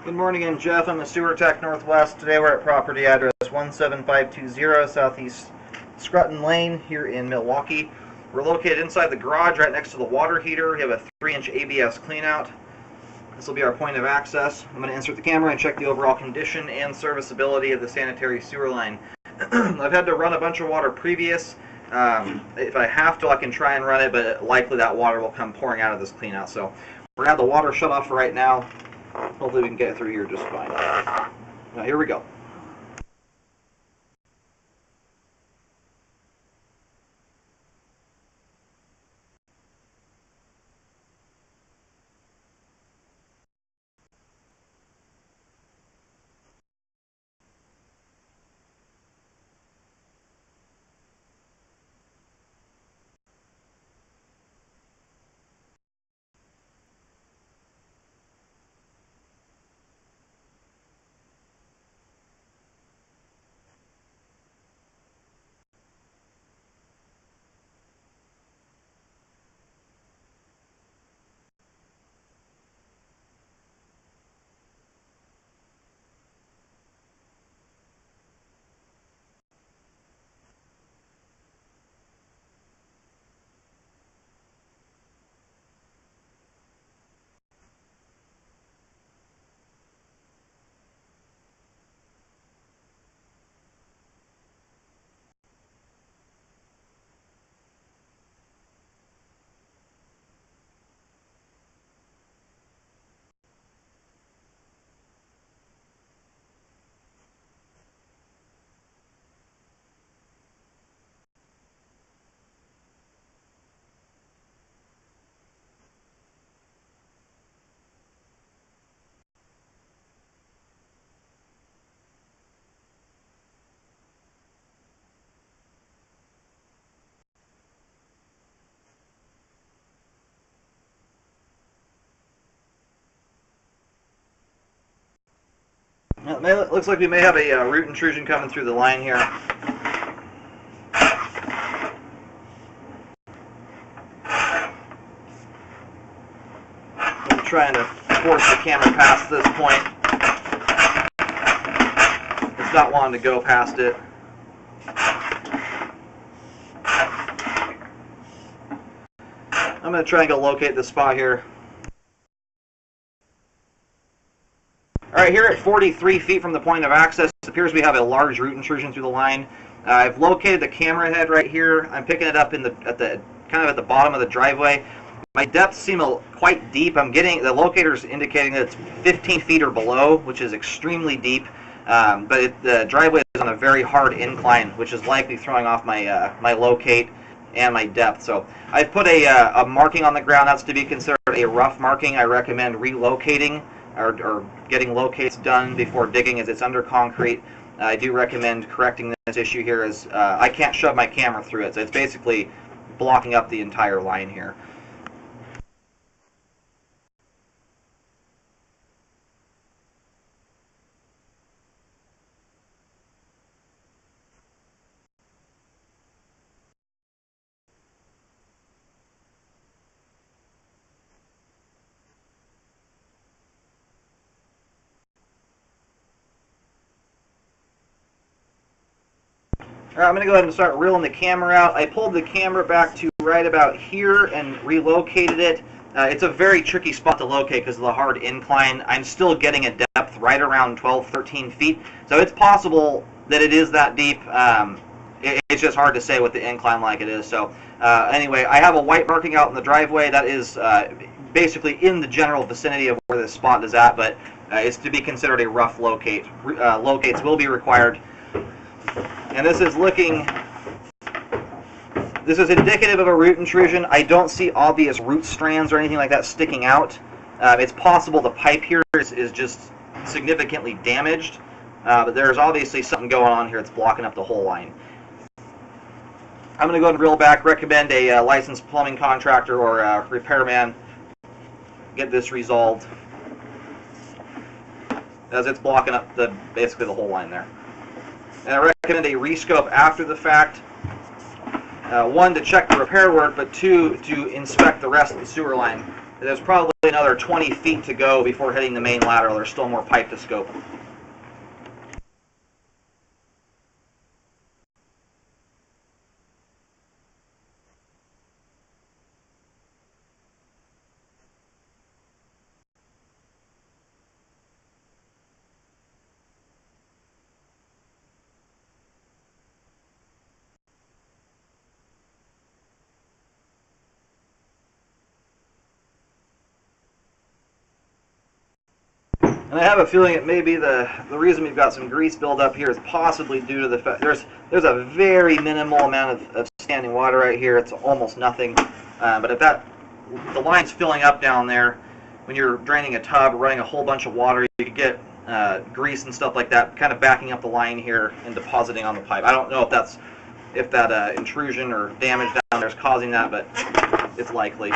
Good morning, I'm Jeff. I'm a sewer tech Northwest. Today we're at property address 17520 Southeast Scrutton Lane here in Milwaukee. We're located inside the garage right next to the water heater. We have a 3-inch ABS cleanout. This will be our point of access. I'm going to insert the camera and check the overall condition and serviceability of the sanitary sewer line. I've had to run a bunch of water previous. If I have to, I can try and run it, but likely that water will come pouring out of this cleanout. So we're going to have the water shut off for right now. Hopefully we can get through here just fine. Now here we go. It looks like we may have a root intrusion coming through the line here. I'm trying to force the camera past this point. It's not wanting to go past it. I'm going to try and go locate this spot here. Alright, here at 43 feet from the point of access, it appears we have a large root intrusion through the line. I've located the camera head right here. I'm picking it up kind of at the bottom of the driveway. My depths seem quite deep. I'm getting the locator's indicating that it's 15 feet or below, which is extremely deep. But the driveway is on a very hard incline, which is likely throwing off my my locate and my depth. So I've put a marking on the ground. That's to be considered a rough marking. I recommend relocating or getting locates done before digging, as it's under concrete. I do recommend correcting this issue here, as I can't shove my camera through it, so it's basically blocking up the entire line here. Alright, I'm going to go ahead and start reeling the camera out. I pulled the camera back to right about here and relocated it. It's a very tricky spot to locate because of the hard incline. I'm still getting a depth right around 12-13 feet, so it's possible that it is that deep. It's just hard to say with the incline like it is. So anyway, I have a white marking out in the driveway. That is basically in the general vicinity of where this spot is at, but it's to be considered a rough locate. Locates will be required. And this is indicative of a root intrusion. I don't see obvious root strands or anything like that sticking out. It's possible the pipe here is just significantly damaged, but there's obviously something going on here that's blocking up the whole line. I'm going to go ahead and reel back, recommend a licensed plumbing contractor or a repairman get this resolved, as it's blocking up basically the whole line there. And I recommend a rescope after the fact. One, to check the repair work, but two, to inspect the rest of the sewer line. There's probably another 20 feet to go before hitting the main lateral. There's still more pipe to scope. And I have a feeling it may be the reason we've got some grease buildup here is possibly due to the fact there's a very minimal amount of standing water right here. It's almost nothing. But if the line's filling up down there, when you're draining a tub or running a whole bunch of water, you could get grease and stuff like that kind of backing up the line here and depositing on the pipe. I don't know if that intrusion or damage down there is causing that, but it's likely.